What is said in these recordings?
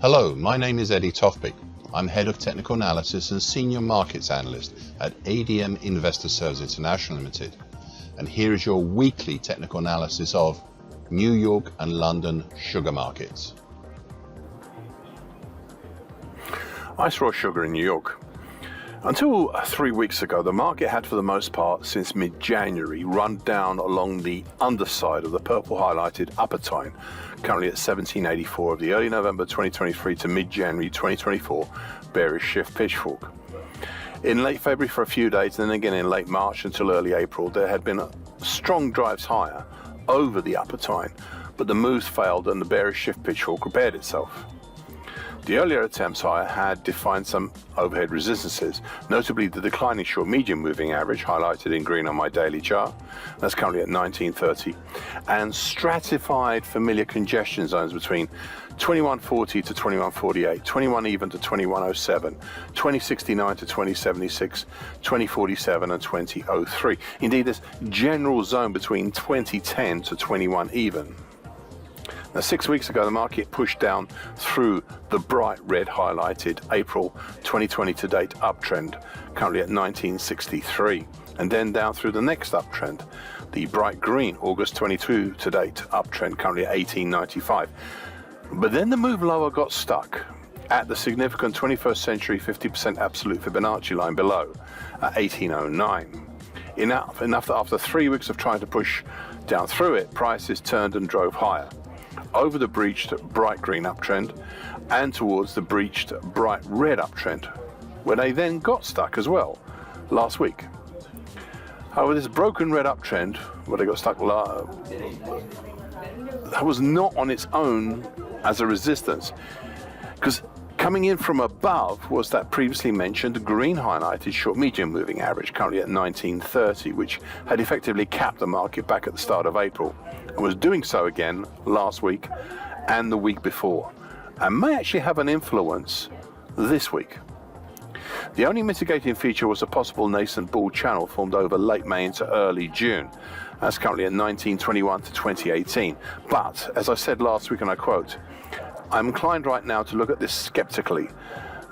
Hello, my name is Eddie Tofpik. I'm Head of Technical Analysis and Senior Markets Analyst at ADM Investor Services International Limited. And here is your weekly technical analysis of New York and London sugar markets. Ice raw sugar in New York. Until 3 weeks ago, the market had, for the most part, since mid-January, run down along the underside of the purple highlighted upper tine, currently at 1784 of the early November 2023 to mid-January 2024 bearish shift pitchfork. In late February for a few days, and then again in late March until early April, there had been strong drives higher over the upper tine, but the moves failed and the bearish shift pitchfork repaired itself. The earlier attempts higher had defined some overhead resistances, notably the declining short medium moving average, highlighted in green on my daily chart, that's currently at 1930, and stratified familiar congestion zones between 2140 to 2148, 21 even to 2107, 2069 to 2076, 2047 and 2003. Indeed, this general zone between 2010 to 21 even. Now, 6 weeks ago, the market pushed down through the bright red highlighted April 2020 to date uptrend, currently at 1963, and then down through the next uptrend, the bright green August 22 to date uptrend, currently at 1895. But then the move lower got stuck at the significant 21st century 50% absolute Fibonacci line below at 1809. Enough that after 3 weeks of trying to push down through it, prices turned and drove higher over the breached bright green uptrend and towards the breached bright red uptrend, where they then got stuck as well last week. However, this broken red uptrend, where they got stuck, that was not on its own as a resistance, because coming in from above was that previously mentioned green highlighted short medium moving average, currently at 1930, which had effectively capped the market back at the start of April and was doing so again last week and the week before, and may actually have an influence this week. The only mitigating feature was a possible nascent bull channel formed over late May into early June. That's currently at 1921 to 2018. But, as I said last week, and I quote, I'm inclined right now to look at this skeptically,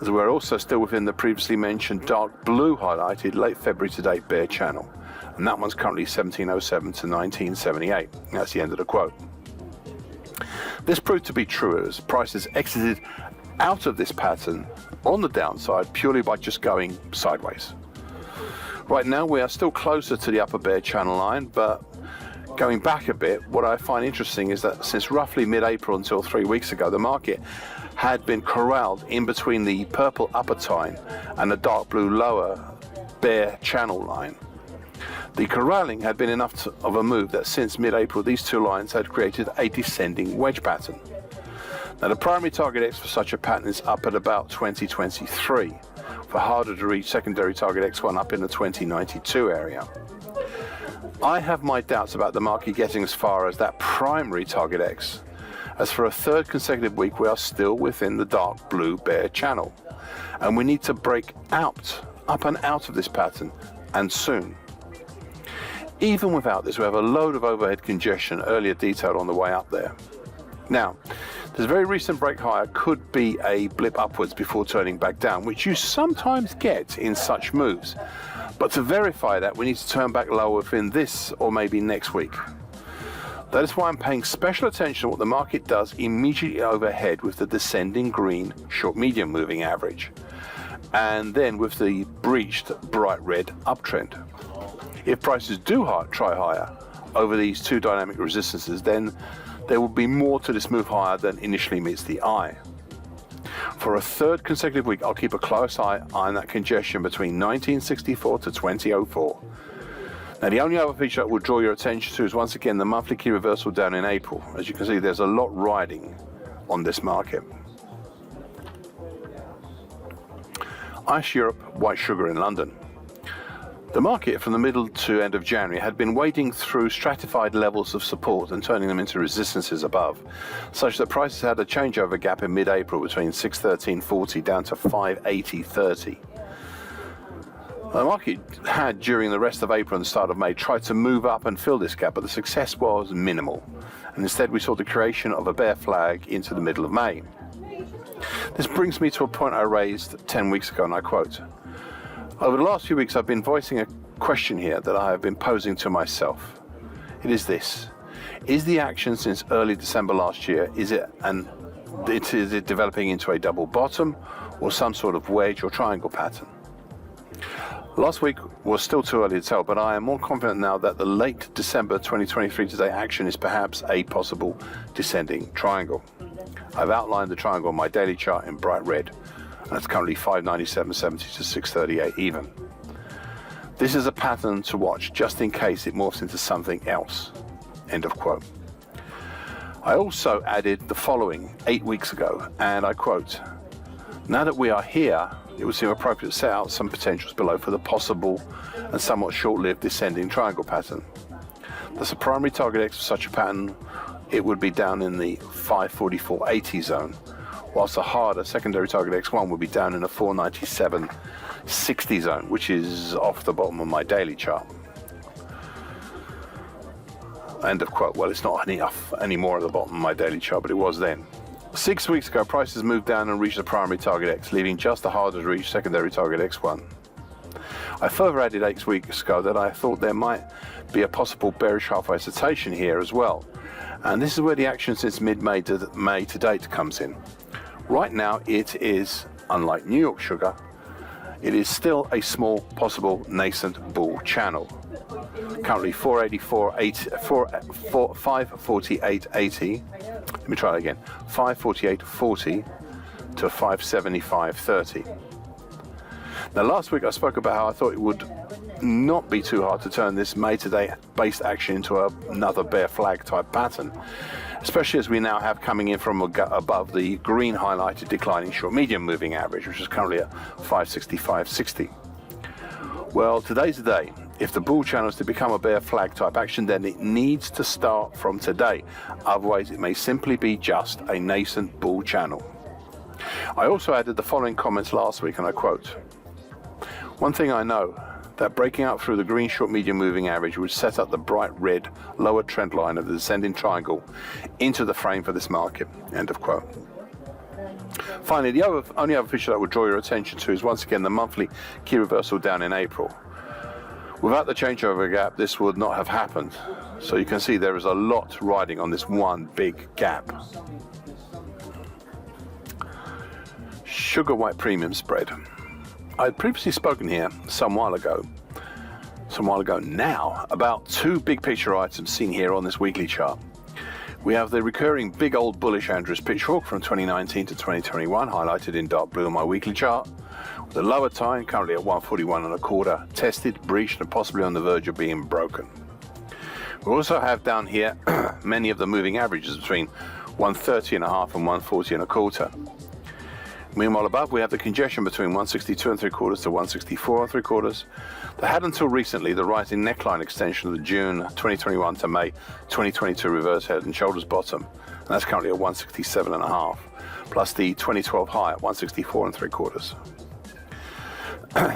as we're also still within the previously mentioned dark blue highlighted late February to date bear channel. And that one's currently 1707 to 1978. That's the end of the quote. This proved to be true as prices exited out of this pattern on the downside purely by just going sideways. Right now we are still closer to the upper bear channel line, but going back a bit, what I find interesting is that since roughly mid-April until 3 weeks ago, the market had been corralled in between the purple upper tine and the dark blue lower bear channel line. The corralling had been enough of a move that since mid-April these two lines had created a descending wedge pattern. Now, the primary target X for such a pattern is up at about 2023, for harder to reach secondary target X1 up in the 2092 area. I have my doubts about the market getting as far as that primary target X, as for a third consecutive week we are still within the dark blue bear channel, and we need to break out, up and out of this pattern, and soon. Even without this, we have a load of overhead congestion earlier detailed on the way up there. Now, this very recent break higher could be a blip upwards before turning back down, which you sometimes get in such moves. But to verify that, we need to turn back lower within this or maybe next week. That is why I'm paying special attention to what the market does immediately overhead with the descending green short medium moving average, and then with the breached bright red uptrend. If prices do try higher over these two dynamic resistances, then there will be more to this move higher than initially meets the eye. For a third consecutive week, I'll keep a close eye on that congestion between 1964 to 2004. Now, the only other feature that will draw your attention to is once again the monthly key reversal down in April. As you can see, there's a lot riding on this market. Ice Europe, white sugar in London. The market from the middle to end of January had been wading through stratified levels of support and turning them into resistances above, such that prices had a changeover gap in mid-April between 613.40 down to 580.30. The market had, during the rest of April and the start of May, tried to move up and fill this gap, but the success was minimal, and instead we saw the creation of a bear flag into the middle of May. This brings me to a point I raised 10 weeks ago, and I quote, "Over the last few weeks I've been voicing a question here that I have been posing to myself. It is this. Is the action since early December last year, is it developing into a double bottom or some sort of wedge or triangle pattern? Last week was still too early to tell, but I am more confident now that the late December 2023 to date action is perhaps a possible descending triangle. I've outlined the triangle on my daily chart in bright red, and it's currently 597.70 to 638 even. This is a pattern to watch just in case it morphs into something else." End of quote. I also added the following 8 weeks ago, and I quote, "Now that we are here, it would seem appropriate to set out some potentials below for the possible and somewhat short-lived descending triangle pattern. Thus, a primary target X for such a pattern, it would be down in the 544.80 zone, whilst a harder secondary target X1 would be down in the 497.60 zone, which is off the bottom of my daily chart." End of quote. Well, it's not any more at the bottom of my daily chart, but it was then. 6 weeks ago, prices moved down and reached the primary target X, leaving just the harder to reach secondary target X1. I further added 8 weeks ago that I thought there might be a possible bearish halfway hesitation here as well. And this is where the action since mid-May to date comes in. Right now, it is, unlike New York Sugar, it is still a small, possible, nascent bull channel. Currently 548.80. Let me try that again. 548.40 to 575.30. Now, last week I spoke about how I thought it would not be too hard to turn this May to date based action into another bear flag type pattern, especially as we now have coming in from above the green highlighted declining short medium moving average, which is currently at 565.60. Well, today's the day. If the bull channel is to become a bear flag type action, then it needs to start from today. Otherwise, it may simply be just a nascent bull channel. I also added the following comments last week, and I quote, "One thing I know, that breaking out through the green short medium moving average would set up the bright red lower trend line of the descending triangle into the frame for this market." End of quote. Finally, the only other feature that would draw your attention to is once again the monthly key reversal down in April. Without the changeover gap, this would not have happened. So you can see there is a lot riding on this one big gap. Sugar white premium spread. I had previously spoken here some while ago now, about two big picture items seen here on this weekly chart. We have the recurring big old bullish Andrews pitchfork from 2019 to 2021, highlighted in dark blue on my weekly chart. The lower time, currently at 141.25, tested, breached, and possibly on the verge of being broken. We also have down here many of the moving averages between 130.5 and 140.25. Meanwhile, above we have the congestion between 162.75 to 164.75. That had until recently the rising neckline extension of the June 2021 to May 2022 reverse head and shoulders bottom, and that's currently at 167.5, plus the 2012 high at 164.75.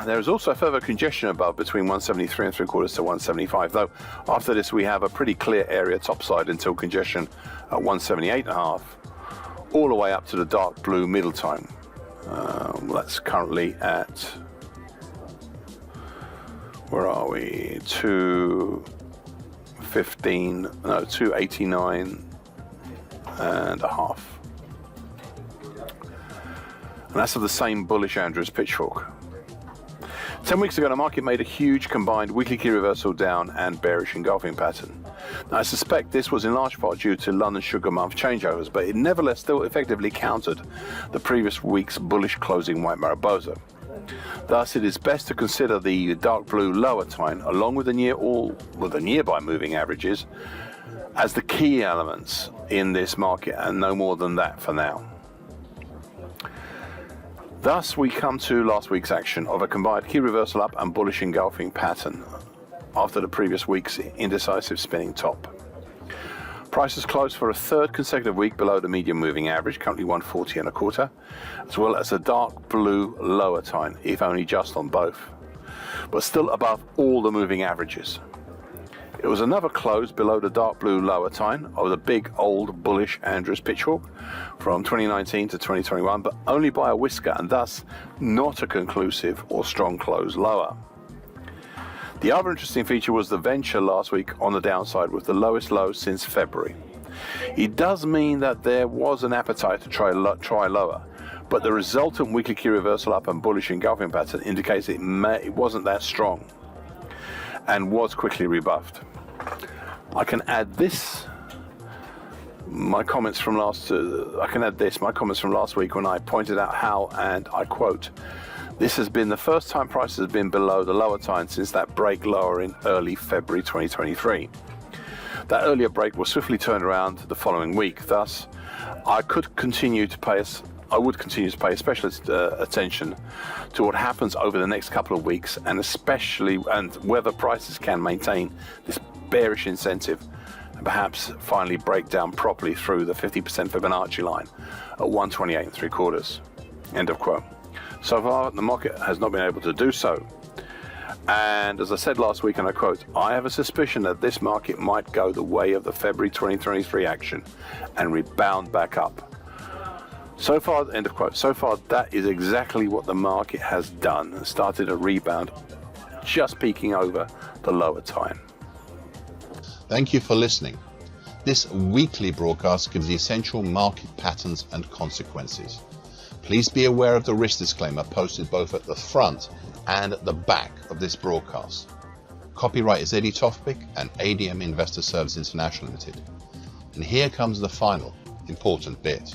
There is also further congestion above between 173.75 to 175, though after this we have a pretty clear area topside until congestion at 178.5, all the way up to the dark blue middle time. That's currently at, where are we, 289.5. And that's of the same bullish Andrews pitchfork. 10 weeks ago, the market made a huge combined weekly key reversal down and bearish engulfing pattern. Now, I suspect this was in large part due to London Sugar Month changeovers, but it nevertheless still effectively countered the previous week's bullish closing white Mariposa. Thus, it is best to consider the dark blue lower time, along with the nearby moving averages, as the key elements in this market, and no more than that for now. Thus, we come to last week's action of a combined key reversal up and bullish engulfing pattern after the previous week's indecisive spinning top. Prices closed for a third consecutive week below the medium moving average, currently 140.25, as well as a dark blue lower time, if only just on both, but still above all the moving averages. It was another close below the dark blue lower time of the big old bullish Andrews Pitchfork from 2019 to 2021, but only by a whisker, and thus not a conclusive or strong close lower. The other interesting feature was the venture last week on the downside with the lowest low since February. It does mean that there was an appetite to try lower, but the resultant weekly key reversal up and bullish engulfing pattern indicates it wasn't that strong and was quickly rebuffed. I can add this, my comments from last week when I pointed out how, and I quote, "This has been the first time prices have been below the lower time since that break lower in early February 2023. That earlier break was swiftly turned around the following week. Thus, I would continue to pay special attention to what happens over the next couple of weeks, and whether prices can maintain this bearish incentive and perhaps finally break down properly through the 50% Fibonacci line at 128 3/4. End of quote. So far, the market has not been able to do so. And as I said last week, and I quote, "I have a suspicion that this market might go the way of the February 2023 action and rebound back up." So far, end of quote. So far, that is exactly what the market has done. Started a rebound, just peeking over the lower time. Thank you for listening. This weekly broadcast gives the essential market patterns and consequences. Please be aware of the risk disclaimer posted both at the front and at the back of this broadcast. Copyright is Eddie Tofpik and ADM Investor Service International Limited. And here comes the final important bit.